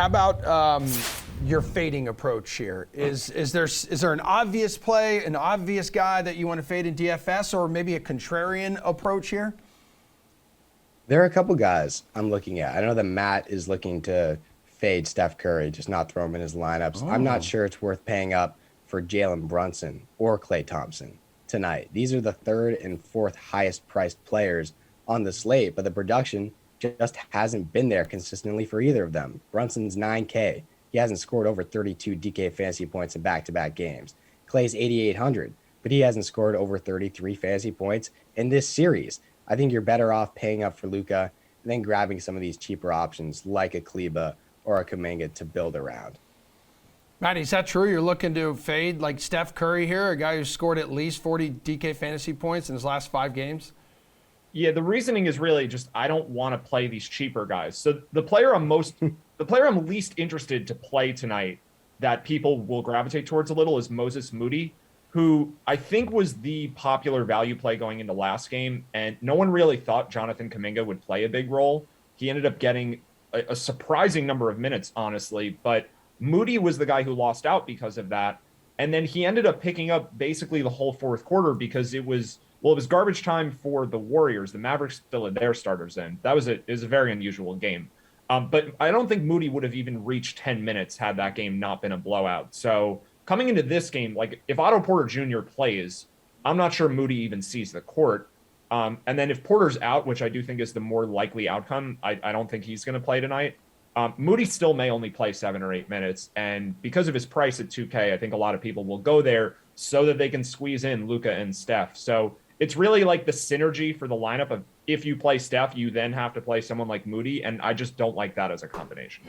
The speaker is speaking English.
How about your fading approach here? Is there an obvious play, an obvious guy that you want to fade in DFS, or maybe a contrarian approach here? There are a couple guys I'm looking at. I know that Matt is looking to fade Steph Curry, just not throw him in his lineups. I'm not sure it's worth paying up for Jalen Brunson or Klay Thompson tonight. These are the third and fourth highest priced players on the slate, but the production just hasn't been there consistently for either of them. Brunson's 9K. He hasn't scored over 32 DK fantasy points in back-to-back games. Klay's 8,800, but he hasn't scored over 33 fantasy points in this series. I think you're better off paying up for Luka and then grabbing some of these cheaper options like a Kleba or a Kuminga to build around. Matty, is that true? You're looking to fade like Steph Curry here, a guy who scored at least 40 DK fantasy points in his last 5 games? Yeah, the reasoning is really just I don't want to play these cheaper guys. So the player I'm least interested to play tonight that people will gravitate towards a little is Moses Moody, who I think was the popular value play going into last game, and no one really thought Jonathan Kuminga would play a big role. He ended up getting a surprising number of minutes, honestly, but Moody was the guy who lost out because of that. And then he ended up picking up basically the whole fourth quarter because it was garbage time for the Warriors. The Mavericks still had their starters in. It was a very unusual game. But I don't think Moody would have even reached 10 minutes had that game not been a blowout. So coming into this game, like if Otto Porter Jr. plays, I'm not sure Moody even sees the court. And then if Porter's out, which I do think is the more likely outcome, I don't think he's going to play tonight. Moody still may only play 7 or 8 minutes. And because of his price at 2K, I think a lot of people will go there so that they can squeeze in Luka and Steph. So it's really like the synergy for the lineup of if you play Steph, you then have to play someone like Moody. And I just don't like that as a combination.